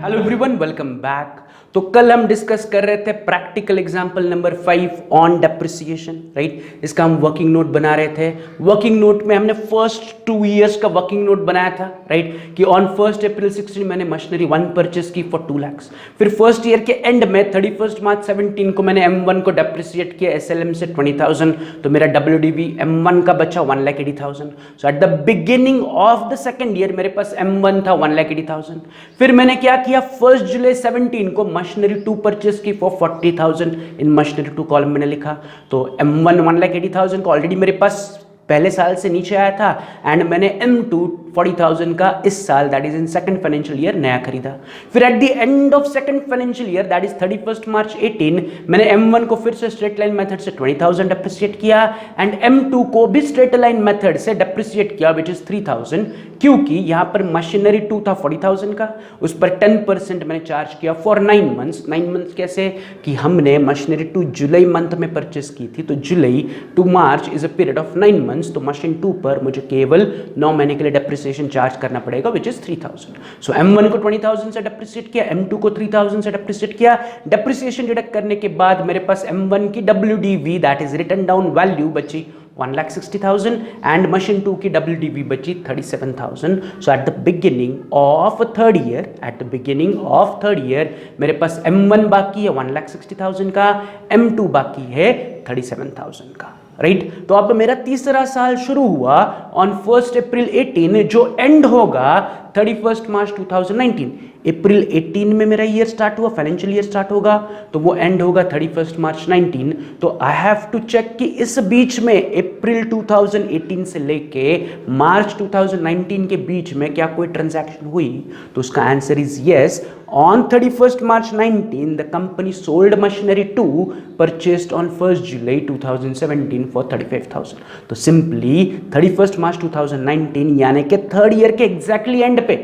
Hello everyone, welcome back. तो कल हम डिस्कस कर रहे थे practical example number 5 on depreciation, right. इसका हम वर्किंग नोट बना रहे थे। वर्किंग नोट में हमने फर्स्ट 2 इयर्स का वर्किंग नोट बनाया था, राइट, कि ऑन 1 अप्रैल 16 मैंने मशीनरी 1 परचेस की फॉर 2 लाख। फिर फर्स्ट ईयर के एंड में 31 मार्च 17 को मैंने M1 को डेप्रिसिएट किया SLM से 20,000, तो मेरा WDV M1 का बचा 1,80,000। So at the beginning of the second year मेरे पास M1 था 1,80,000। फिर मैंने क्या किया, 1 जुलाई 17 को मशीनरी 2 परचेस की फॉर 40,000। इन मशीनरी 2 कॉलम मैंने लिखा, तो M1 1,80,000 को ऑलरेडी मेरे पास पहले साल से नीचे आया था, एंड मैंने M2 40,000 का इस साल that is in second financial year नया खरीदा। फिर eight the end of second financial year that is 31 मार्च 18 मैंने M1 को फिर से स्ट्रेट लाइन मेथड से 20,000 डेप्रिसिएट किया, एंड M2 को भी स्ट्रेट लाइन मेथड से डेप्रिसिएट किया विच इज 3,000, क्योंकि यहां पर मशीनरी 2 था 40,000 का, उस पर 10% मैंने चार्ज किया फॉर 9 मंथ्स। 9 मंथ्स कैसे कि हमने मशीनरी 2 जुलाई मंथ में परचेस की थी, तो July to March is a period of 9 months, तो मशीन 2 पर मुझे केवल 9 महीने के लिए डेप्रिसिएशन चार्ज करना पड़ेगा विच इज 3,000। सो M1 को 20,000 से डेप्रिसिएट किया, M2 को 3,000 से डेप्रिसिएट किया। डेप्रिसिएशन डिडक्ट करने के बाद मेरे पास M1 की WDV that is written down value बची 1,60,000 एंड मशीन 2 की WDV बची 37,000। So at the beginning of third year मेरे पास M1 बाकी है 1,60,000 का, M2 बाकी है 37,000 का, राइट। तो अब मेरा तीसरा साल शुरू हुआ ऑन 1 अप्रैल 18 जो एंड होगा 31 मार्च 2019। अप्रैल 18 में मेरा ईयर स्टार्ट हुआ, फाइनेंशियल ईयर स्टार्ट होगा, तो वो एंड होगा 31 मार्च 19। तो आई हैव टू चेक कि इस बीच में अप्रैल 2018 से लेके मार्च 2019 के बीच में क्या कोई ट्रांजैक्शन हुई, तो उसका answer is yes. On 31st March 19, the company sold machinery 2 purchased on 1st July 2017 for 35,000। तो सिंपली 31st March 2019 यानी कि थर्ड ईयर के एग्जैक्टली एंड पे,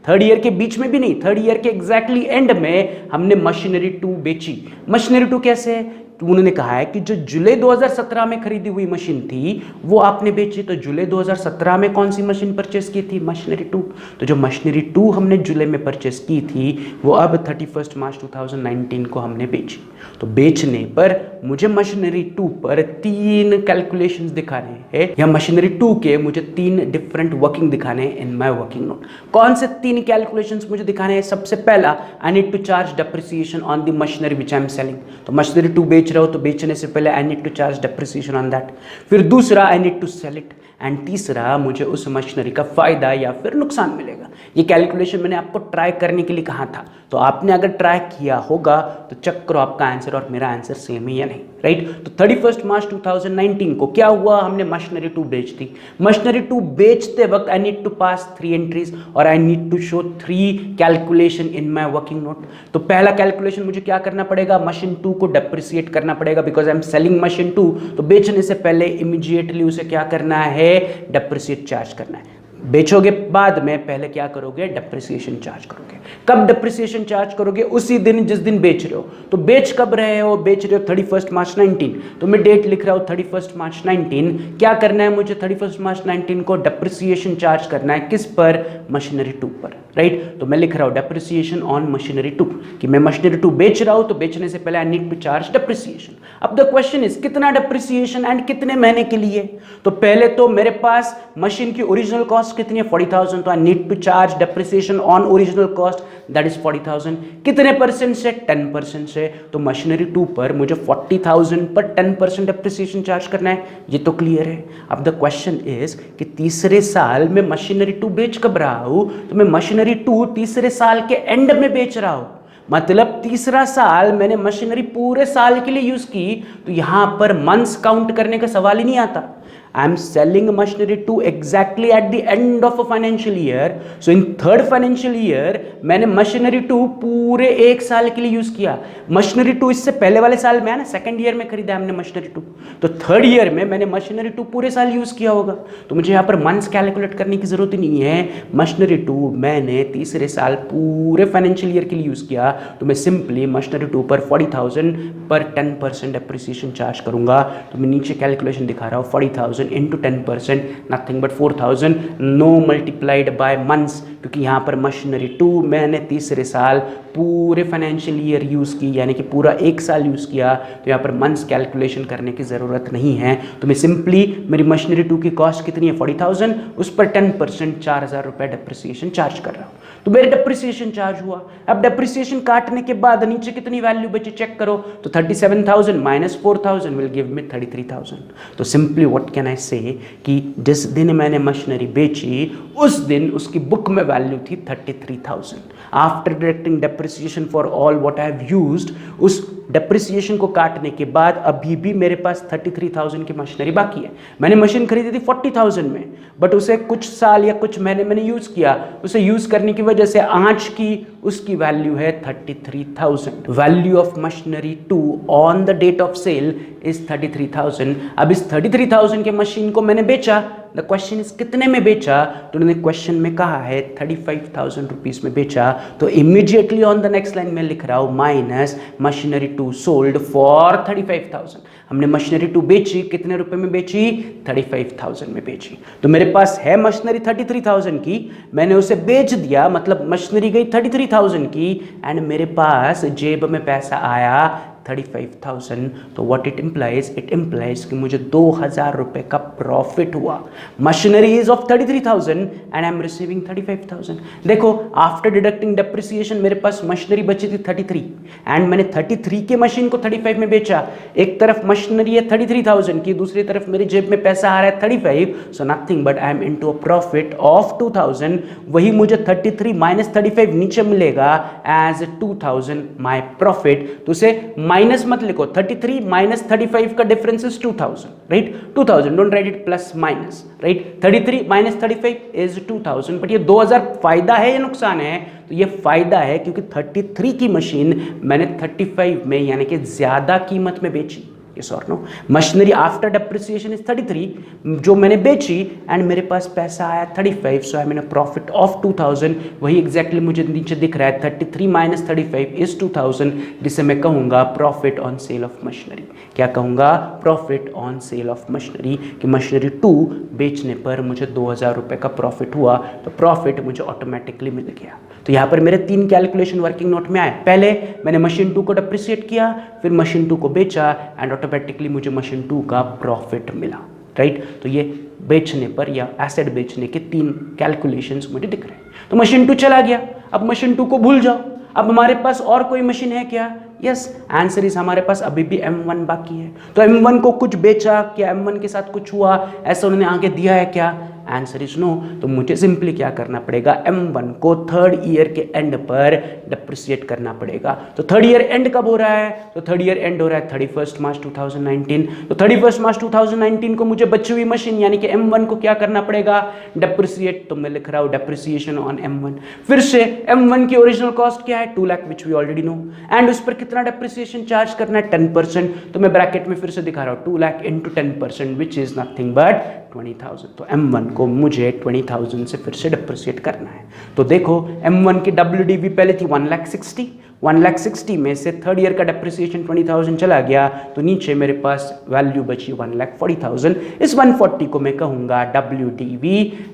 थर्ड ईयर के बीच में भी नहीं, थर्ड ईयर के एग्जैक्टली एंड में हमने मशीनरी 2 बेची। मशीनरी 2 कैसे, तो उन्होंने कहा है कि जो जुलाई 2017 में खरीदी हुई मशीन थी वो आपने बेची, तो जुलाई 2017 में कौन सी मशीन परचेस की थी, मशीनरी 2। तो जो मशीनरी 2 हमने जुलाई में परचेस की थी वो अब 31 मार्च 2019 को हमने बेची। तो बेचने पर मुझे मशीनरी 2 पर 3 कैलकुलेशंस दिखाने हैं, या मशीनरी 2 के मुझे 3 डिफरेंट वर्किंग दिखाने हैं इन माय वर्किंग नोट। कौन से 3 कैलकुलेशंस मुझे दिखाने हैं? सबसे पहला, I need to charge depreciation on the machinery which I am selling. तो मशीनरी 2 बेच रहे हो तो बेचने से पहले I need to charge depreciation on that. फिर दूसरा, I need to sell it, and तीसरा, मुझे उस मशीनरी का फायदा या फिर नुकसान मिलेगा। ये कैलकुलेशन मैंने आपको ट्राई करने के लिए कहा था, तो आपने अगर ट्राई किया होगा तो चेक करो आपका आंसर और मेरा आंसर सेम है या नहीं, राइट। तो 31 मार्च 2019 को क्या हुआ, हमने मशीनरी 2 बेच दी। मशीनरी 2 बेचते वक्त I need to pass 3 entries और I need to show 3 calculation in my working note. तो पहला कैलकुलेशन मुझे क्या करना पड़ेगा, मशीन 2 को डेप्रिसिएट करना पड़ेगा because I am selling machine 2। तो बेचने से पहले इमीडिएटली उसे क्या करना है, डेप्रिसिएट चार्ज करना है। बेचोगे बाद में, पहले क्या करोगे, डेप्रिसिएशन चार्ज करोगे। कब डेप्रिसिएशन चार्ज करोगे, उसी दिन जिस दिन बेच रहे हो। तो बेच कब रहे हो, बेच रहे हो 31 मार्च 19, तो मैं डेट लिख रहा हूं 31 मार्च 19। क्या करना है मुझे, 31 मार्च 19 को डेप्रिसिएशन चार्ज करना है, किस पर, मशीनरी 2 पर, राइट। तो मैं लिख रहा हूं डेप्रिसिएशन ऑन मशीनरी 2, कि मैं मशीनरी 2 बेच रहा हूं तो बेचने से पहले I need to charge depreciation. अब द क्वेश्चन इज कितना डेप्रिसिएशन एंड कितने महीने के लिए। तो पहले तो मेरे पास मशीन की ओरिजिनल कॉस्ट कितनी है, 40,000, तो I need to charge depreciation on original cost that is 40,000। कितने परसेंट से, 10% से। तो मशीनरी 2 पर मुझे 40,000 पर 10% डेप्रिसिएशन चार्ज करना है, ये तो क्लियर है। अब द क्वेश्चन इज कि तीसरे साल में मशीनरी 2 बेच कब रहा हूं, तो मैं मशीनरी 2 तीसरे साल के एंड में बेच रहा हूं, मतलब तीसरा साल मैंने मशीनरी पूरे साल के लिए यूज की, तो यहां पर मंथ्स काउंट करने का सवाल ही नहीं आता। I am selling machinery 2 exactly at the end of a financial year. So in third financial year मैंने machinery 2 पूरे 1 साल के लिए यूज किया। machinery 2 इससे पहले वाले साल में है ना, सेकंड ईयर में खरीदा हमने machinery 2, तो थर्ड ईयर में मैंने machinery 2 पूरे साल यूज किया होगा। तो मुझे यहाँ पर मंथ्स कैलकुलेट करने की जरूरत ही नहीं है। machinery 2 मैंने तीसरे साल पूरे फाइनेंशियल ईयर के लिए यूज किया, तो मैं सिंपली machinery 2 पर 40,000 पर 10% डेप्रिसिएशन चार्ज करूंगा। तो मैं नीचे कैलकुलेशन दिखा रहा हूँ, 40,000 into 10%, nothing but 4,000, no multiplied by months, क्योंकि यहाँ पर मशीनरी 2 मैंने तीसरे साल पूरे फाइनेंशियल ईयर यूज़ की, यानी कि पूरा एक साल यूज़ किया, तो यहाँ पर मंथ्स कैलकुलेशन करने की ज़रूरत नहीं है। तो मैं सिंपली मेरी मशीनरी 2 की कॉस्ट कितनी है 40,000, उस पर 10% 4,000 रुपये डिप्रिसिएशन चार्ज कर रहा हूँ, तो मेरे डिप्रिसिएशन चार्ज हुआ। अब डिप्रिसिएशन काटने के बाद नीचे कितनी वैल्यू बची चेक करो, तो 37,000 माइनस 4,000 विल गिव मी 33,000। तो सिंपली व्हाट कैन आई से कि जिस दिन मैंने मशीनरी बेची उस दिन उसकी बुक में वैल्यू थी 33,000। After deducting depreciation for all what I have used, उस डिप्रिसिएशन को काटने के बाद अभी भी मेरे पास 33,000 की मशीनरी बाकी है। मैंने मशीन खरीदी थी 40,000 में, बट उसे कुछ साल या कुछ महीने मैंने यूज़ किया, उसे यूज़ करने की वजह से आज की उसकी वैल्यू है 33,000। Value of machinery 2 on the date of sale is 33,000। अब इस 33,000 के मशीन को मैंने बेचा, द क्वेश्चन इज कितने में बेचा, तो उन्होंने क्वेश्चन में कहा है 35,000 रुपीज़ में बेचा। तो immediately on the next line में लिख रहा हूँ माइनस मशीनरी 2 सोल्ड फॉर 35,000। हमने मशीनरी 2 बेची, कितने रुपए में बेची, 35,000 में बेची। तो मेरे पास है मशीनरी 33,000 की, मैंने उसे बेच दिया, मतलब मशीनरी गई 33,000 की, एंड मेरे पास जेब में पैसा आया 35,000। तो what it implies, it implies कि मुझे 2,000 रुपए का प्रॉफिट हुआ। Machinery is of 33,000 and I am receiving 35,000। देखो आफ्टर डिडक्टिंग डिप्रिसिएशन मेरे पास मशीनरी बची थी 33 एंड मैंने 33 के मशीन को 35 में बेचा। एक तरफ मशीनरी है 33,000 की, दूसरी तरफ मेरी जेब में पैसा आ रहा है 35, so nothing but I am into a profit of 2,000। वही मुझे 33 माइनस 35 नीचे मिलेगा एज 2,000 माई प्रॉफिट। तो उसे माइनस मत लिखो, 33 माइनस 35 का difference is 2,000, right, 2,000, don't write it plus minus, right. 33 minus 35 is 2,000, but ये 2,000 फायदा है या नुकसान है, तो ये फायदा है क्योंकि 33 की मशीन मैंने 35 में यानी कि ज्यादा कीमत में बेची। Yes or no? Machinery after depreciation is 33 जो मैंने बेची एंड मेरे पास पैसा आया 35, सो आई मीन प्रॉफिट ऑफ 2,000। वही एग्जैक्टली मुझे नीचे दिख रहा है 33 माइनस 35 इज 2,000, जिसे मैं कहूँगा profit on sale of machinery. क्या कहूँगा, profit on sale of machinery, कि मशीनरी 2 बेचने पर मुझे 2,000 रुपये का प्रॉफिट हुआ, तो प्रॉफिट मुझे ऑटोमेटिकली मिल गया। तो यहाँ पर मेरे 3 कैलकुलेशन वर्किंग नोट में आए। पहले मैंने मशीन 2 को डिप्रिसिएट किया, फिर मशीन 2 को बेचा एंड ऑटोमेटिकली मुझे मशीन 2 का प्रॉफिट मिला, राइट। तो ये बेचने पर या एसेट बेचने के 3 कैलकुलेशंस मुझे दिख रहे हैं। तो मशीन 2 चला गया, अब मशीन 2 को भूल जाओ। अब हमारे पास और कोई मशीन है क्या, यस, आंसर इज हमारे पास अभी भी M1 बाकी है। तो M1 को कुछ बेचा, क्या M1 के साथ कुछ हुआ, ऐसा उन्होंने आगे दिया है क्या, आंसर इज नो। तो मुझे सिंपली क्या करना पड़ेगा, M1 को 3rd ईयर के एंड पर डिप्रिसिएट करना पड़ेगा। तो 3rd ईयर एंड कब हो रहा है, तो 3rd ईयर एंड हो रहा है 31 मार्च 2019। तो 31 मार्च 2019 को मुझे बची हुई मशीन यानी कि M1 को क्या करना पड़ेगा, डिप्रिसिएट। तो मैं लिख रहा हूँ डिप्रिसिएशन ऑन M1। फिर से M1 की ओरिजिनल कॉस्ट क्या है, 2 lakh, which we already know, and उस पर कितना डिप्रिसिएशन चार्ज करना है, 10%। तो मैं ब्रैकेट में फिर से दिखा रहा हूँ 2 lakh into 10%, which is nothing but 20,000। तो M1 को मुझे 20,000 से फिर से डिप्रिसिएट करना है। तो देखो M1 की WDV पहले थी 1,60,000 में से 3rd ईयर का डिप्रिसिएशन 20,000 चला गया, तो नीचे मेरे पास वैल्यू बची 1,40,000। इस 140 को मैं कहूँगा WDV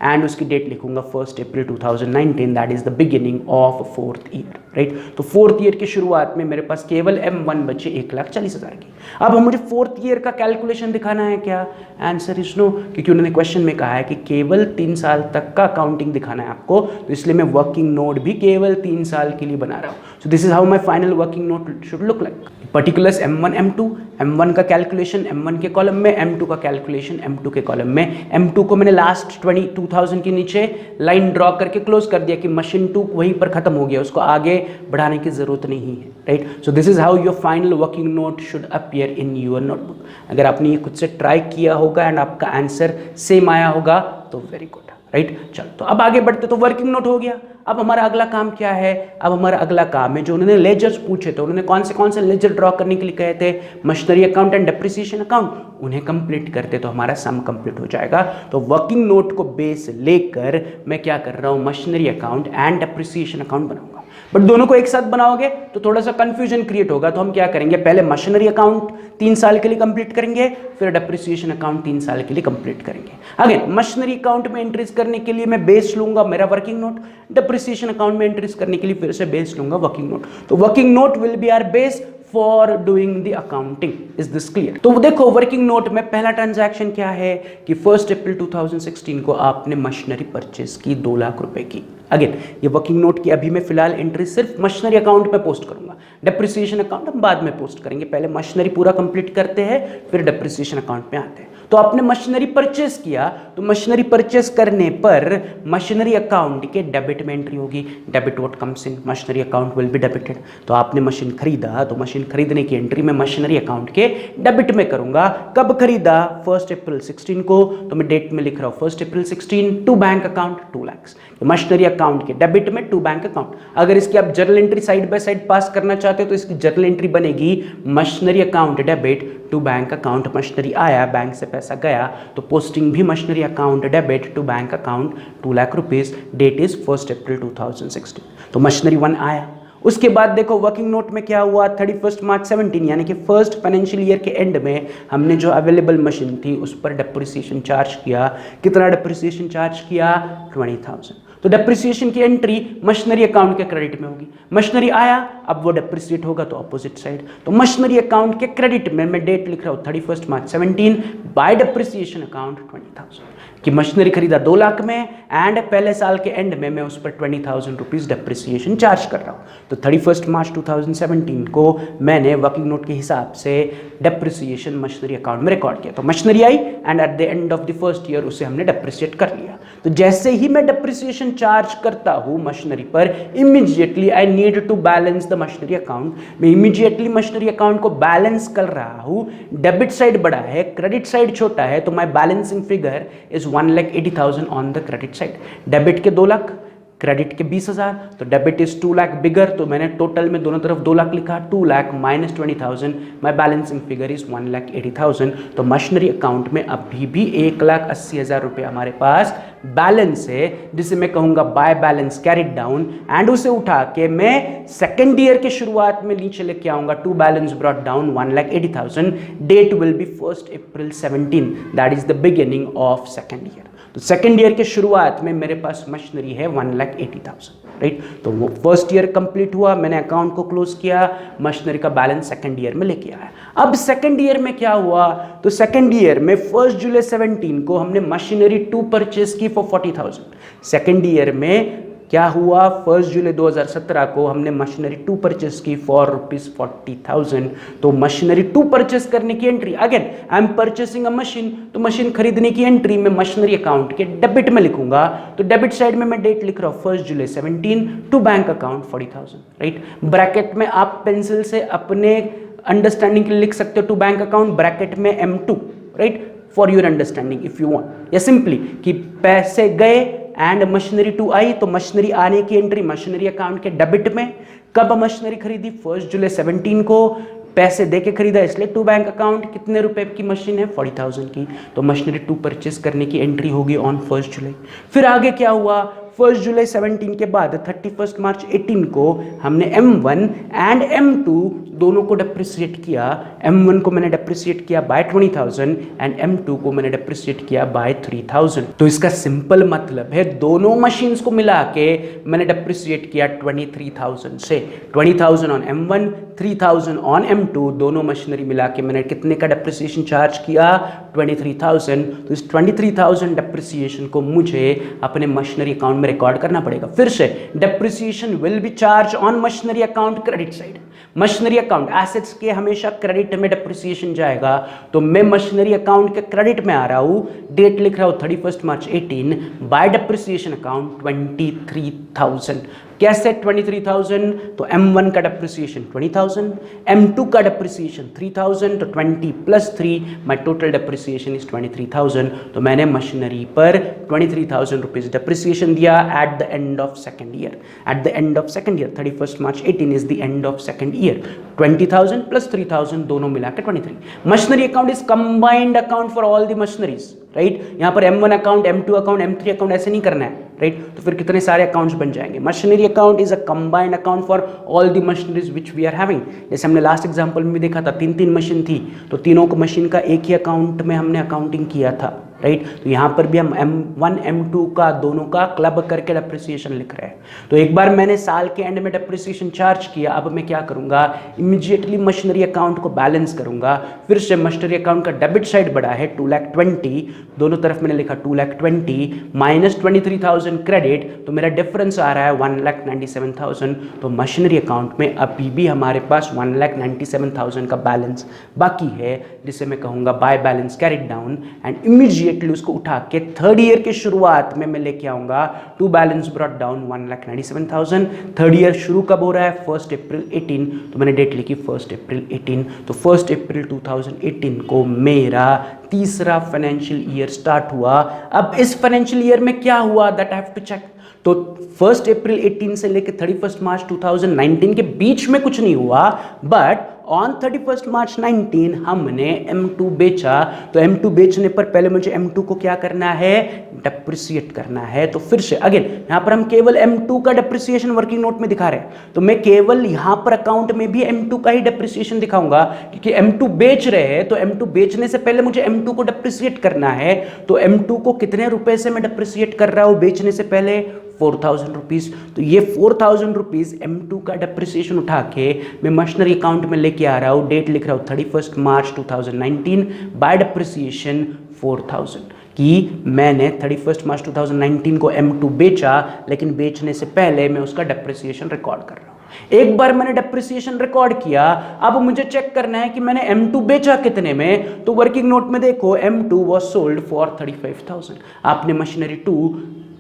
एंड उसकी डेट लिखूंगा 1 अप्रैल 2019, that is the beginning of 4th year, right. तो 4th ईयर की शुरुआत में मेरे पास केवल M1 बचे 1,40,000 की। अब मुझे 4th ईयर का कैलकुलेशन दिखाना है क्या, आंसर इज नो, क्योंकि उन्होंने क्वेश्चन में कहा है कि केवल 3 साल तक का अकाउंटिंग दिखाना है आपको, तो इसलिए मैं वर्किंग नोट भी केवल 3 साल के लिए बना रहा हूँ। सो this is how my final working note should look like. Particulars M1 M2, M1 का कैलकुलेशन M1 के कॉलम में, M2 का कैलकुलेशन M2 के कॉलम में। M2 को मैंने लास्ट 22,000 के नीचे लाइन ड्रॉ करके क्लोज कर दिया कि मशीन 2 वहीं पर खत्म हो गया, उसको आगे बढ़ाने की जरूरत नहीं है, right. So this is how your final working note should appear in your notebook. अगर आपने ये खुद से ट्राई किया होगा एंड आपका आंसर सेम आया होगा तो वेरी गुड, राइट। चल, तो अब आगे बढ़ते, तो वर्किंग नोट हो गया। अब हमारा अगला काम क्या है, अब हमारा अगला काम है जो उन्होंने लेजर्स पूछे थे, उन्होंने कौन से लेजर ड्रॉ करने के लिए कहे थे, machinery account and depreciation account, उन्हें कंप्लीट करते तो हमारा सम कंप्लीट हो जाएगा। तो वर्किंग नोट को बेस लेकर मैं क्या कर रहा हूँ, machinery account and depreciation account बनाऊंगा। बट दोनों को एक साथ बनाओगे तो थोड़ा सा कंफ्यूजन क्रिएट होगा। तो हम क्या करेंगे, पहले मशीनरी अकाउंट 3 साल के लिए कंप्लीट करेंगे, फिर डेप्रिसिएशन अकाउंट 3 साल के लिए कंप्लीट करेंगे। अगेन मशीनरी अकाउंट में एंट्रीज करने के लिए मैं बेस लूंगा मेरा वर्किंग नोट, डेप्रिसिएशन अकाउंट में एंट्रीज करने के लिए फिर से बेस लूंगा वर्किंग नोट। तो working note will be our base for doing the accounting. Is this clear? तो देखो वर्किंग नोट में पहला ट्रांजैक्शन क्या है कि 1 अप्रैल 2016 को आपने मशीनरी परचेज की 2 लाख रुपए की। अगेन ये वर्किंग नोट की अभी मैं फिलहाल एंट्री सिर्फ मशीनरी अकाउंट में पोस्ट करूंगा, डेप्रिसिएशन अकाउंट हम बाद में पोस्ट करेंगे। पहले मशीनरी पूरा कंप्लीट करते हैं फिर डेप्रिसिएशन अकाउंट में आते हैं। तो आपने मशीनरी परचेस किया, तो मशीनरी परचेस करने पर मशीनरी अकाउंट के डेबिट में एंट्री होगी। Debit what comes in machinery account will be debited. तो आपने मशीन खरीदा तो मशीन खरीदने की एंट्री मैं मशीनरी अकाउंट के डेबिट में करूंगा। कब खरीदा? 1 अप्रैल 16 को, तो मैं डेट में लिख रहा हूं 1 अप्रैल 16 to bank account 2 lakh. Machinery account के डेबिट में टू बैंक अकाउंट। अगर इसकी आप journal entry side by side pass करना चाहते हो तो इसकी जर्नल एंट्री बनेगी machinery account debit to bank account. Machinery आया, बैंक से पैसा गया, तो पोस्टिंग भी machinery account debit to bank account 2 lakh rupees. Date is 1 April 2016। तो मशीनरी 1 आया। उसके बाद देखो वर्किंग नोट में क्या हुआ, 31 मार्च 17 यानी कि फर्स्ट फाइनेंशियल ईयर के एंड में हमने जो अवेलेबल मशीन थी उस पर डेप्रिसिएशन चार्ज किया। कितना डेप्रिसिएशन चार्ज किया? 20,000। तो डेप्रिसिएशन की एंट्री मशीनरी अकाउंट के क्रेडिट में होगी। मशीनरी आया, अब वो डेप्रिसिएट होगा तो अपोजिट साइड। तो मशीनरी अकाउंट के क्रेडिट में मैं डेट लिख रहा हूं 31 मार्च 17 बाय डेप्रिसिएशन अकाउंट 20,000 कि मशीनरी खरीदा 2 लाख में एंड पहले साल के एंड में मैं उस पर 20,000 रुपीज डेप्रिसिएशन चार्ज कर रहा हूं। तो 31 मार्च 2017 को मैंने वर्किंग नोट के हिसाब से डेप्रिसिएशन मशीनरी अकाउंट में रिकॉर्ड किया। तो machinery I and eight the end of the first year उसे हमने डेप्रिसिएट कर लिया। तो जैसे ही मैं डेप्रिसिएशन चार्ज करता हूं मशीनरी पर, immediately I need to balance the machinery account. मैं इमीडिएटली मशीनरी अकाउंट को बैलेंस कर रहा हूं। डेबिट साइड बड़ा है, क्रेडिट साइड छोटा है, तो my balancing figure is 1,80,000 on the credit side. Debit के 2 लाख, क्रेडिट के 20,000, तो डेबिट इज 2 लाख बिगर, तो मैंने टोटल में दोनों तरफ 2 लाख लिखा। 2 lakh minus 20,000, my balancing figure is 1,80,000। तो मशीनरी अकाउंट में अभी भी 1,80,000 रुपये हमारे पास बैलेंस है, जिसे मैं कहूंगा bye balance carried down. And उसे उठा के मैं सेकेंड ईयर के शुरुआत में नीचे लेके आऊंगा। To balance brought down 1,80,000। Date will be 1 April 17, that is the beginning of second year. तो सेकेंड ईयर के शुरुआत में मेरे पास मशीनरी है 1,80,000, राइट। तो वो फर्स्ट ईयर कंप्लीट हुआ, मैंने अकाउंट को क्लोज किया, मशीनरी का बैलेंस सेकेंड ईयर में लेके आया। अब सेकेंड ईयर में क्या हुआ, तो सेकेंड ईयर में 1 जुलाई 17 को हमने मशीनरी 2 परचेस की फॉर 40,000। सेकेंड ईयर में क्या हुआ, 1 जुलाई 2017 को हमने मशीनरी 2 परचेस की फॉर ₹40,000। तो मशीनरी 2 परचेस करने की entry, again I am purchasing a machine, तो मशीन खरीदने की एंट्री में मशीनरी अकाउंट के डेबिट में लिखूंगा। तो डेबिट साइड में मैं डेट लिख रहा हूं 1 जुलाई 17 to bank account 40,000, right. Bracket में आप पेंसिल से अपने अंडरस्टैंडिंग के लिए लिख सकते हो टू बैंक अकाउंट, ब्रैकेट में M2, right, for your understanding if you want. या सिंपली कि पैसे गए एंड मशीनरी 2 आई, तो मशीनरी आने की एंट्री मशीनरी अकाउंट के डेबिट में। कब मशीनरी खरीदी? 1 जुलाई 17 को, पैसे देके खरीदा इसलिए टू बैंक अकाउंट। कितने रुपए की मशीन है? 40,000 की। तो मशीनरी 2 परचेस करने की एंट्री होगी ऑन 1 जुलाई। फिर आगे क्या हुआ, 1 जुलाई 17 के बाद 31 मार्च 18 को हमने M1 एंड M2 दोनों को डेप्रिसिएट किया। M1 को मैंने डेप्रिसिएट किया बाय 20,000 एंड M2 को मैंने डेप्रिसिएट किया बाय 3,000। तो इसका सिंपल मतलब है दोनों मशीन्स को मिला के मैंने डेप्रिसिएट किया 23,000 से। 20,000 ऑन M1, 3,000 ऑन M2, दोनों मशीनरी मिला के मैंने कितने का डेप्रिसिएशन चार्ज किया? 23,000। तो इस 23,000 डेप्रिसिएशन को मुझे अपने मशीनरी अकाउंट में रिकॉर्ड करना पड़ेगा। फिर से depreciation will be charge on machinery account credit side. Machinery account assets के हमेशा क्रेडिट में डेप्रिसिएशन जाएगा, तो मैं मशीनरी अकाउंट के क्रेडिट में आ रहा हूं। डेट लिख रहा हूं 31 मार्च 18 बाय डेप्रिसिएशन अकाउंट 23,000। कैसे 23,000? तो M1 का डेप्रिसिएशन 20,000, M2 का डेप्रिसिएशन 3,000, तो 20 plus 3 my total depreciation is 23,000। तो मैंने मशीनरी पर 23,000 रुपीज डेप्रिसिएशन दिया eight the end of second year. Eight the end of second year 31 March 18 is the end of second year. 20,000 plus 3,000 दोनों मिला के 23। Machinery account is combined account for all the machineries, right. यहाँ पर M1 account, M2 account, M3 account ऐसे नहीं करना है, right. तो फिर कितने सारे अकाउंट्स बन जाएंगे। Machinery account is a combined account for all the machineries which we are having. जैसे हमने लास्ट एग्जांपल में भी देखा था, तीन मशीन थी, तो तीनों को मशीन का एक ही अकाउंट में हमने अकाउंटिंग किया था, राइट। तो यहाँ पर भी हम M1 M2 का दोनों का क्लब करके डेप्रिसिएशन लिख रहे हैं। तो एक बार मैंने साल के एंड में डेप्रिसिएशन चार्ज किया, अब मैं क्या करूँगा, इमीडिएटली मशीनरी अकाउंट को बैलेंस करूँगा। फिर से मशीनरी अकाउंट का डेबिट साइड बढ़ा है 2,20,000, दोनों तरफ मैंने लिखा 2,20,000 माइनस 23,000 क्रेडिट, तो मेरा डिफरेंस आ रहा है 1,97,000। तो मशीनरी अकाउंट में अभी भी हमारे पास 1,97,000 का बैलेंस बाकी है, जिसे मैं कहूँगा by balance carried down, and immediately उसको उठा के थर्ड ईयर के शुरुआत में मैं लेके आऊंगा to balance brought down 1,97,000। Third year शुरू कब हो रहा है, 1 अप्रैल 18, तो मैंने डेट लिखी 1 अप्रैल 18। तो 1 अप्रैल 2018 को मेरा तीसरा फाइनेंशियल ईयर स्टार्ट हुआ। अब इस फाइनेंशियल ईयर में क्या हुआ, that I have to check. तो 1 अप्रैल 18 से लेकर 31 मार्च 2019 के बीच में कुछ नहीं हुआ, बट ऑन 31 मार्च 19 हमने M2 बेचा। तो M2 बेचने पर पहले मुझे M2 को क्या करना है, डेप्रिसिएट करना है। तो फिर से अगेन यहाँ पर हम केवल M2 का डेप्रिसिएशन वर्किंग नोट में दिखा रहे हैं, तो मैं केवल यहाँ पर अकाउंट में भी M2 का ही डेप्रिसिएशन दिखाऊंगा, क्योंकि M2 बेच रहे हैं। तो M2 बेचने से पहले मुझे M2 को डेप्रिसिएट करना है। तो M2 को कितने रुपए से मैं डेप्रिसिएट कर रहा हूँ बेचने से पहले, 4,000 रुपीज़। तो ये 4,000 रुपीज़ M2 का डेप्रिसिएशन उठा के मैं मशीनरी अकाउंट में लेके आ रहा हूँ। डेट लिख रहा हूँ 31 मार्च 2019, बाय डेप्रिसिएशन 4,000, कि मैंने 31 मार्च 2019 को M2 बेचा, लेकिन बेचने से पहले मैं उसका डेप्रिसिएशन रिकॉर्ड कर रहा हूँ। एक बार मैंने डेप्रिसिएशन रिकॉर्ड किया, अब मुझे चेक करना है कि मैंने M2 बेचा कितने में। तो वर्किंग नोट में देखो M2 वॉज सोल्ड फॉर 35,000। आपने मशीनरी 2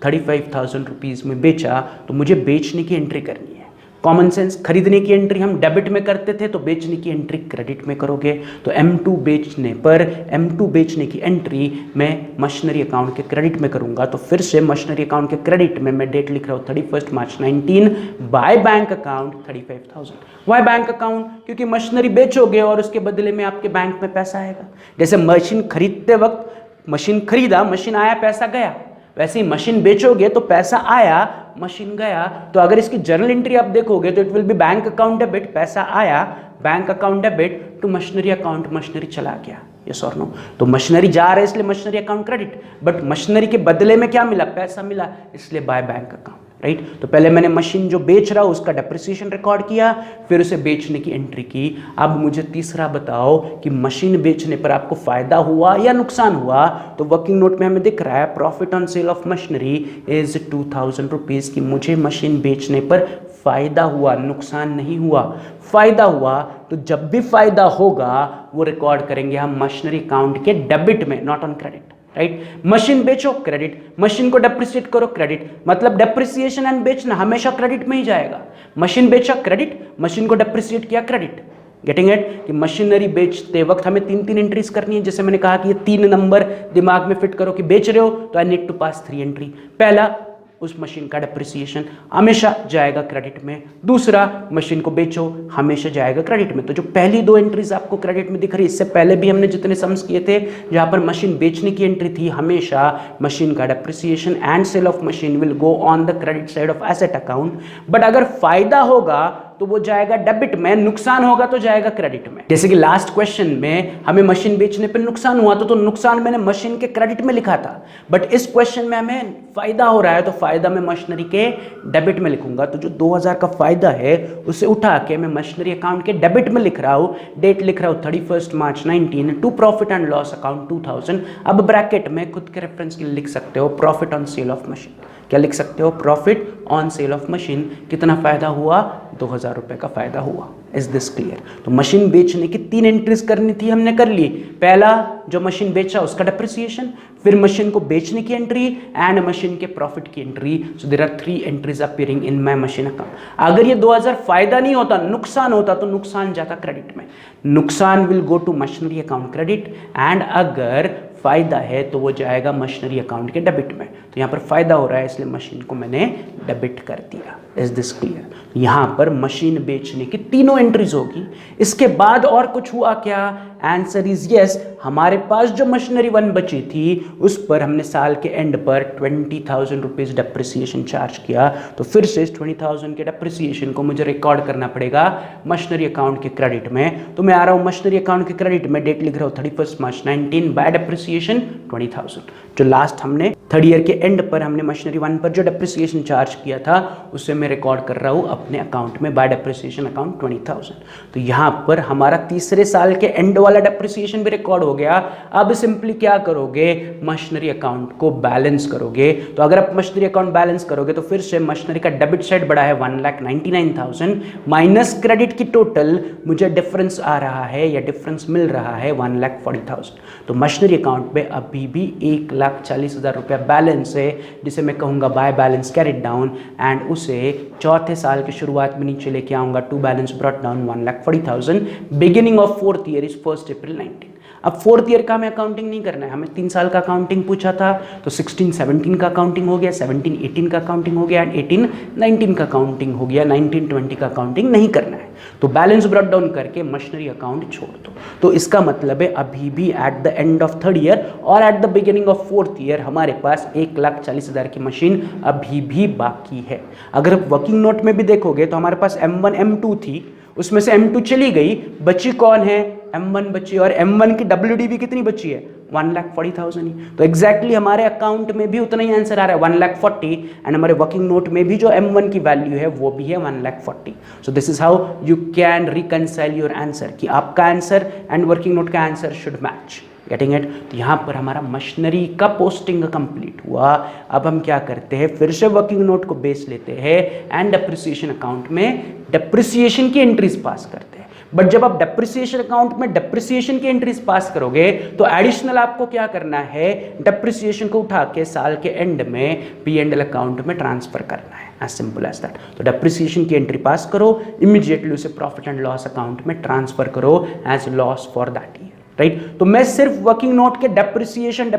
35,000 रुपीज़ में बेचा, तो मुझे बेचने की एंट्री करनी है। कॉमन सेंस, खरीदने की एंट्री हम डेबिट में करते थे, तो बेचने की एंट्री क्रेडिट में करोगे। तो M2 बेचने पर M2 बेचने की एंट्री मैं मशीनरी अकाउंट के क्रेडिट में करूंगा। तो फिर से मशीनरी अकाउंट के क्रेडिट में मैं डेट लिख रहा हूँ 31 March 19, by bank account 35,000। Why bank account, क्योंकि मशीनरी बेचोगे और उसके बदले में आपके बैंक में पैसा आएगा। जैसे मशीन खरीदते वक्त मशीन खरीदा, मशीन आया, पैसा गया, वैसे ही मशीन बेचोगे तो पैसा आया, मशीन गया। तो अगर इसकी जर्नल एंट्री आप देखोगे तो it will be bank account debit, पैसा आया, bank account debit to machinery account, machinery चला गया, यस और नो। तो मशीनरी जा रहा है इसलिए machinery account credit, but machinery के बदले में क्या मिला, पैसा मिला, इसलिए बाय बैंक अकाउंट, राइट। तो पहले मैंने मशीन जो बेच रहा हूं उसका डेप्रिसिएशन रिकॉर्ड किया, फिर उसे बेचने की एंट्री की। अब मुझे तीसरा बताओ कि मशीन बेचने पर आपको फायदा हुआ या नुकसान हुआ। तो वर्किंग नोट में हमें दिख रहा है profit on sale of machinery is 2,000 rupees, कि मुझे मशीन बेचने पर फायदा हुआ, नुकसान नहीं हुआ। फायदा हुआ तो जब भी फायदा होगा वो रिकॉर्ड करेंगे हम मशीनरी अकाउंट के डेबिट में, not on credit, right. Machine बेचो क्रेडिट, मशीन को डेप्रिसिएट करो क्रेडिट, मतलब डेप्रिसिएशन एंड बेचना हमेशा क्रेडिट में ही जाएगा। मशीन बेचा क्रेडिट, मशीन को डेप्रिसिएट किया क्रेडिट। गेटिंग इट, कि मशीनरी बेचते वक्त हमें 3 एंट्रीज करनी है। जैसे मैंने कहा कि ये 3 नंबर दिमाग में फिट करो कि बेच रहे हो तो I need to pass 3 entry. पहला, उस मशीन का डेप्रिसिएशन हमेशा जाएगा क्रेडिट में। दूसरा, मशीन को बेचो, हमेशा जाएगा क्रेडिट में। तो जो पहली 2 एंट्रीज आपको क्रेडिट में दिख रही है, इससे पहले भी हमने जितने सम्स किए थे जहां पर मशीन बेचने की एंट्री थी, हमेशा मशीन का depreciation and sale of machine will go on the credit side of asset account. But अगर फायदा होगा तो वो जाएगा डेबिट में, नुकसान होगा तो जाएगा क्रेडिट में। जैसे कि लास्ट क्वेश्चन में हमें मशीन बेचने पर नुकसान हुआ तो नुकसान मैंने मशीन के क्रेडिट में लिखा था, बट इस क्वेश्चन में हमें फायदा हो रहा है तो फायदा मैं मशीनरी के डेबिट में लिखूंगा। तो जो 2,000 का फायदा है उसे उठा के मैं मशीनरी अकाउंट के डेबिट में लिख रहा हूं। डेट लिख रहा हूं 31 March 19 to profit and loss account 2,000। अब ब्रैकेट में खुद के रेफरेंस के लिए लिख सकते हो profit on sale of machine. क्या लिख सकते हो, profit on sale of machine. कितना फायदा हुआ, 2,000 रुपए का फायदा हुआ। Is this clear? तो मशीन बेचने की 3 एंट्रीज करनी थी, हमने कर ली। पहला, जो मशीन बेचा उसका डेप्रिसिएशन, फिर मशीन को बेचने की एंट्री एंड मशीन के प्रॉफिट की entry. So there are 3 entries appearing in my machine account. अगर ये 2,000 फायदा नहीं होता, नुकसान होता, तो नुकसान जाता क्रेडिट में। नुकसान will go to machinery account credit, and अगर फ़ायदा है तो वो जाएगा मशीनरी अकाउंट के डेबिट में। तो यहाँ पर फ़ायदा हो रहा है इसलिए मशीन को मैंने डेबिट कर दिया। Is this clear? यहाँ पर मशीन बेचने की तीनों एंट्रीज होगी। इसके बाद और कुछ हुआ क्या? Answer is yes. हमारे पास जो मशीनरी 1 बची थी उस पर हमने साल के एंड पर 20,000 रुपीज़ डेप्रिसिएशन चार्ज किया। तो फिर से इस 20,000 के डेप्रिसिएशन को मुझे रिकॉर्ड करना पड़ेगा मशीनरी अकाउंट के क्रेडिट में। तो मैं आ रहा हूँ मशीनरी अकाउंट के क्रेडिट में, डेट लिख रहा हूँ 31 मार्च 19, बाय डेप्रिसिएशन 20,000। जो लास्ट हमने थर्ड ईयर के एंड पर हमने मशीनरी 1 पर जो डेप्रिसिएशन चार्ज किया था उसे मैं रिकॉर्ड कर रहा हूँ अपने अकाउंट में, बाय डेप्रिसिएशन अकाउंट 20,000। तो यहाँ पर हमारा तीसरे साल के एंड वाला डेप्रिसिएशन भी रिकॉर्ड हो गया। अब सिंपली क्या करोगे? मशीनरी अकाउंट को बैलेंस करोगे। तो अगर आप मशीनरी अकाउंट बैलेंस करोगे तो फिर से मशीनरी का डेबिट साइड बड़ा है 1,99,000 माइनस क्रेडिट की टोटल मुझे डिफरेंस आ रहा है या डिफरेंस मिल रहा है 1,40,000। तो मशीनरी अकाउंट पे अभी भी 1,40,000 रुपया बैलेंस है जिसे मैं कहूँगा by balance carried down, and उसे चौथे साल की शुरुआत में नीचे लेके आऊँगा to balance brought down 1,40,000। Beginning of 4th year is 1 April 19। अब 4th ईयर का हमें अकाउंटिंग नहीं करना है, हमें 3 साल का अकाउंटिंग पूछा था। तो 16-17 का अकाउंटिंग हो गया, 17-18 का अकाउंटिंग हो गया, एंड 18-19 का अकाउंटिंग हो गया। 19-20 का अकाउंटिंग नहीं करना है। तो बैलेंस ब्रॉट डाउन करके मशीनरी अकाउंट छोड़ दो। तो इसका मतलब है अभी भी at the end of 3rd year और at the beginning of 4th year हमारे पास 1,40,000 की मशीन अभी भी बाकी है। अगर वर्किंग नोट में भी देखोगे तो हमारे पास M1 M2 थी, उसमें से M2 चली गई, बची कौन है? M1 बची, और M1 की WDV कितनी बची है? 1,40,000 ही। तो एग्जैक्टली हमारे अकाउंट में भी उतना ही आंसर आ रहा है 1,40,000, एंड हमारे वर्किंग नोट में भी जो M1 की वैल्यू है वो भी है 1,40,000। सो this is how you can reconcile your answer कि आपका आंसर एंड वर्किंग नोट का answer should match. Getting it? तो यहाँ पर हमारा मशीनरी का पोस्टिंग कंप्लीट हुआ। अब हम क्या करते हैं? फिर से वर्किंग नोट को बेस लेते हैं एंड डेप्रिसिएशन अकाउंट में डेप्रिसिएशन की एंट्रीज पास करते हैं। बट जब आप डेप्रिसिएशन अकाउंट में डेप्रिसिएशन की एंट्रीज पास करोगे तो एडिशनल आपको क्या करना है? डेप्रिसिएशन को उठा के साल के एंड में P&L अकाउंट में ट्रांसफर करना है। As simple as that. तो डेप्रिसिएशन की एंट्री पास करो, इमीडिएटली उसे प्रॉफिट एंड लॉस अकाउंट में ट्रांसफर करो as loss for that year. Right? तो मैं सिर्फ वर्किंग नोट के डेप्रिसिएशन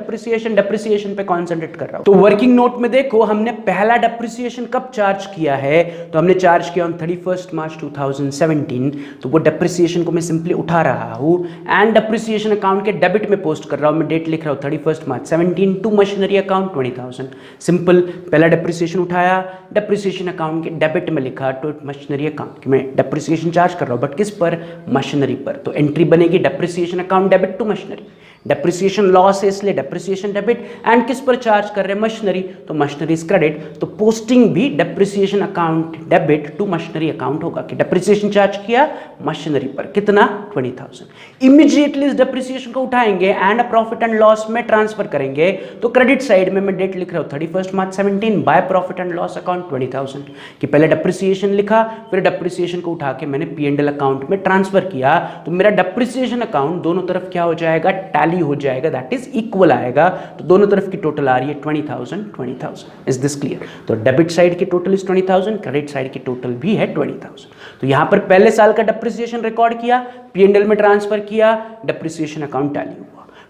पे कॉन्सेंट्रेट कर रहा हूं। तो वर्किंग नोट में देखो हमने पहला डेप्रिसिएशन कब चार्ज किया है? तो हमने चार्ज किया ऑन 31 मार्च 2017। तो वो डेप्रिसिएशन को मैं सिंपली उठा रहा हूं एंड डेप्रिसिएशन अकाउंट के डेबिट में पोस्ट कर रहा हूं। मैं डेट लिख रहा हूं 31 मार्च 17 टू मशीनरी अकाउंट 20,000। सिंपल, पहला डेप्रिसिएशन उठाया, डेप्रिसिएशन अकाउंट के डेबिट में लिखा टू मशीनरी अकाउंट। मैं डेप्रिसिएशन चार्ज कर रहा हूं बट किस पर? मशीनरी पर। तो एंट्री बनेगी depreciation account debit to machinery. Depreciation loss है इसलिए डेप्रिसिएशन डेबिट, एंड किस पर चार्ज कर रहे हैं? मशीनरी। तो मशीनरी इज क्रेडिट। तो पोस्टिंग भी depreciation account debit to machinery account होगा कि डेप्रिसिएशन चार्ज किया मशीनरी पर, कितना? 20,000। इमीडिएटली इस डेप्रिसिएशन को उठाएंगे एंड प्रॉफिट एंड लॉस में ट्रांसफर करेंगे। तो क्रेडिट साइड में मैं डेट लिख रहा हूं 31 मार्च 17 by profit and loss account 20,000 कि पहले डेप्रिसिएशन लिखा, फिर डेप्रिसिएशन को उठा के मैंने P&L अकाउंट में ट्रांसफर किया। तो मेरा डेप्रिसिएशन अकाउंट दोनों तरफ क्या हो जाएगा? टैली हो जाएगा, दैट इज इक्वल आएगा। तो दोनों तरफ की टोटल आ रही है 20,000। Is this clear? तो डेबिट साइड की टोटल इज 20,000, क्रेडिट साइड की टोटल भी है 20,000। तो यहां पर पहले साल का डेप्रिसिएशन रिकॉर्ड किया, P&L में ट्रांसफर किया, डेप्रिसिएशन अकाउंट टैली हुआ।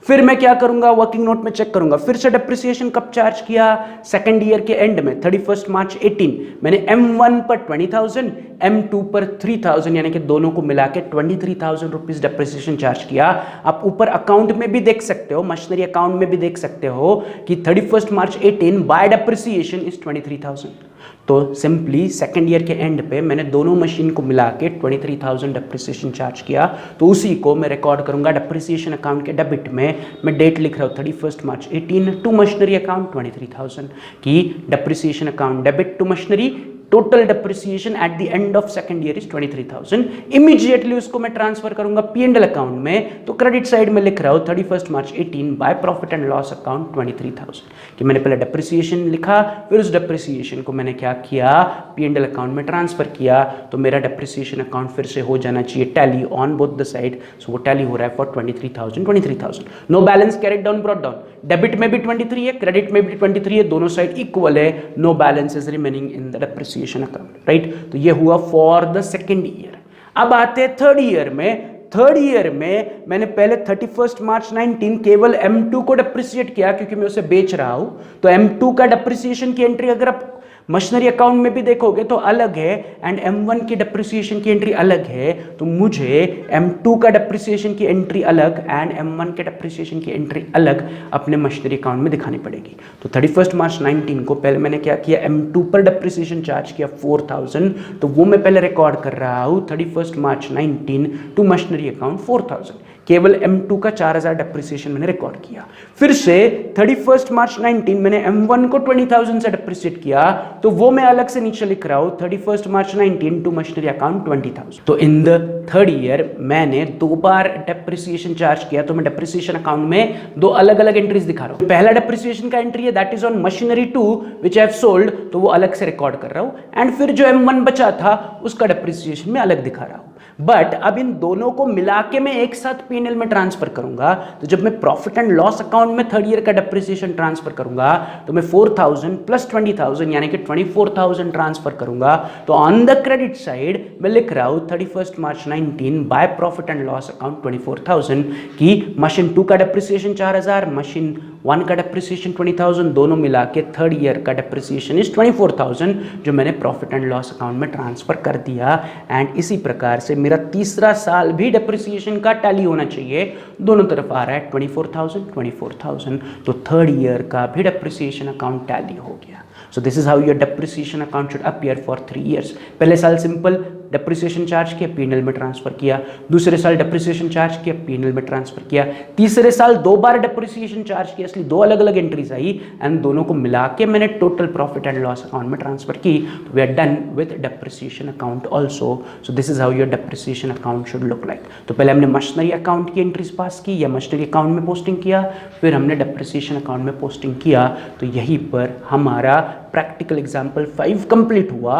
फिर मैं क्या करूंगा? वर्किंग नोट में चेक करूंगा फिर से डेप्रिसिएशन कब चार्ज किया? 2nd ईयर के एंड में 31 मार्च 18 मैंने M1 पर 20,000, M2 पर 3,000 यानी कि दोनों को मिला के 23,000 रुपीज डेप्रिसिएशन चार्ज किया। आप ऊपर अकाउंट में भी देख सकते हो, मशीनरी अकाउंट में भी देख सकते हो कि 31 मार्च 18 बाय डेप्रिसिएशन इज 23,000। तो सिंपली 2nd ईयर के एंड पे मैंने दोनों मशीन को मिला के 23,000 डेप्रिसिएशन चार्ज किया। तो उसी को मैं रिकॉर्ड करूंगा डेप्रिसिएशन अकाउंट के डेबिट में। मैं डेट लिख रहा हूं 31 मार्च 18 टू मशीनरी अकाउंट 23,000 की depreciation account debit to machinery. Total depreciation at the end of 2nd year is 23,000। Immediately उसको मैं ट्रांसफर करूंगा P&L अकाउंट में। तो क्रेडिट साइड में लिख रहा हूं 31 मार्च 18 by profit and loss account 23,000 कि मैंने पहले डेप्रिसिएशन लिखा, फिर उस डेप्रिसिएशन को मैंने क्या किया? P&L अकाउंट में ट्रांसफर किया। तो मेरा डेप्रिसिएशन अकाउंट फिर से हो जाना चाहिए tally on both the side. So वो टैली हो रहा है for 23,000। No balance carried down brought down. Debit में भी 23 है, क्रेडिट में भी 23 है, दोनों साइड इक्वल है। No balance is remaining in the depreciation account. Right? तो ये हुआ फॉर द 2nd ईयर। अब आते हैं 3rd ईयर में। थर्ड ईयर में मैंने पहले 31 मार्च 19 केवल M2 को डिप्रिसिएट किया क्योंकि मैं उसे बेच रहा हूं, तो M2 का डिप्रिसिएशन की एंट्री अगर आप मशीनरी अकाउंट में भी देखोगे तो अलग है, एंड M1 की डिप्रिसिएशन की एंट्री अलग है, तो मुझे M2 का डिप्रिसिएशन की एंट्री अलग एंड M1 के डिप्रिसिएशन की एंट्री अलग अपने मशीनरी अकाउंट में दिखानी पड़ेगी। तो 31 मार्च 19 को पहले मैंने क्या किया, M2 पर डिप्रिसिएशन चार्ज किया 4000, तो वो मैं पहले रिकॉर्ड कर रहा हूं 31 मार्च 19 टू मशीनरी अकाउंट 4000, केवल M2 का 4000 डिप्रिसिएशन मैंने रिकॉर्ड किया। फिर से 31 मार्च 19 मैंने M1 को 20000 से डिप्रिसिएट किया, तो वो मैं अलग से नीचे लिख रहा हूं 31 मार्च 19 टू मशीनरी अकाउंट 20000। तो इन द थर्ड ईयर मैंने 2 बार डिप्रिसिएशन चार्ज किया, तो मैं डिप्रिसिएशन अकाउंट में 2 अलग अलग एंट्रीज दिखा रहा हूं। पहला डिप्रिसिएशन का एंट्री है that is on machinery 2 which I have sold, तो वो अलग से रिकॉर्ड कर रहा हूं, एंड फिर जो M1 बचा था उसका डिप्रिसिएशन में अलग दिखा रहा हूं। बट अब इन दोनों को मिला के मैं एक साथ P&L में ट्रांसफर करूंगा, तो जब मैं प्रॉफिट एंड लॉस अकाउंट में थर्ड ईयर का डिप्रिसिएशन ट्रांसफर करूंगा तो मैं 4000 प्लस 20000 यानी कि 24000 ट्रांसफर करूंगा। तो ऑन द क्रेडिट साइड मैं लिख रहा हूं 31 March 19 by profit and loss account 24000 की मशीन 2 का डिप्रिसिएशन 4000, मशीन 1 का डिप्रिसिएशन 20000, दोनों मिला के थर्ड ईयर का डिप्रिसिएशन इज 24000 जो मैंने प्रॉफिट एंड लॉस अकाउंट में ट्रांसफर कर दिया। एंड इसी प्रकार से मेरा तीसरा साल भी डिप्रिसिएशन का टैली होना चाहिए, दोनों तरफ आ रहा है 24000, तो थर्ड ईयर का भी डिप्रिसिएशन अकाउंट टैली हो गया। So this is how your depreciation account should appear for 3 years. पहले साल सिंपल डिप्रिसिएशन चार्ज किया, P&L में ट्रांसफर किया, दूसरे साल डिप्रिसिएशन चार्ज किया, P&L में ट्रांसफर किया, तीसरे साल 2 बार डिप्रिसिएशन चार्ज किया, इसलिए 2 अलग अलग एंट्रीज आई एंड दोनों को मिला के मैंने total profit and loss account में ट्रांसफर की। तो we are done with depreciation account also. So this is how your depreciation account should look like. तो पहले हमने मशीनरी अकाउंट की एंट्रीज पास की या मशीनरी अकाउंट में पोस्टिंग किया, फिर हमने डिप्रिसिएशन अकाउंट में पोस्टिंग किया। तो यहीं पर हमारा practical example 5 complete हुआ।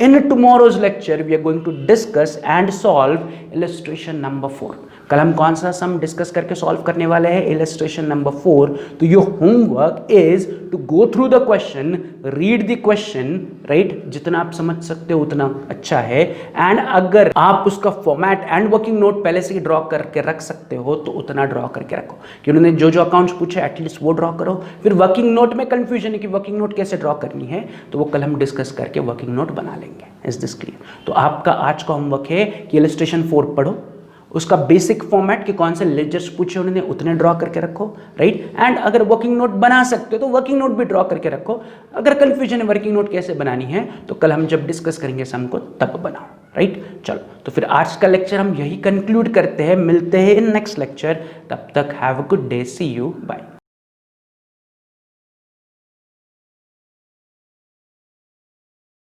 In tomorrow's lecture we are going to discuss and solve illustration number 4। कल हम कौन सा सम डिस्कस करके सॉल्व करने वाले हैं, इलस्ट्रेशन नंबर 4। तो your homework is to go through the question, read the question, right, जितना आप समझ सकते हो उतना अच्छा है, एंड अगर आप उसका फॉर्मेट एंड वर्किंग नोट पहले से ही ड्रॉ करके रख सकते हो तो उतना ड्रॉ करके रखो, कि उन्होंने जो जो अकाउंट्स पूछे एटलीस्ट वो ड्रॉ करो। फिर वर्किंग नोट में कंफ्यूजन है कि वर्किंग नोट कैसे ड्रॉ करनी है, तो वो कल हम डिस्कस करके वर्किंग नोट बना लेंगे। Is this clear? तो आपका आज का होमवर्क है कि इलस्ट्रेशन 4 पढ़ो, उसका बेसिक फॉर्मेट कि कौन से लेजर्स पूछे उन्होंने उतने ड्रॉ करके रखो, राइट, एंड अगर वर्किंग नोट बना सकते हो तो वर्किंग नोट भी ड्रॉ करके रखो। अगर कंफ्यूजन है वर्किंग नोट कैसे बनानी है तो कल हम जब डिस्कस करेंगे सम को तब बनाओ, राइट। चलो, तो फिर आज का लेक्चर हम यही कंक्लूड करते हैं, मिलते हैं इन नेक्स्ट लेक्चर, तब तक have a good day, see you, bye.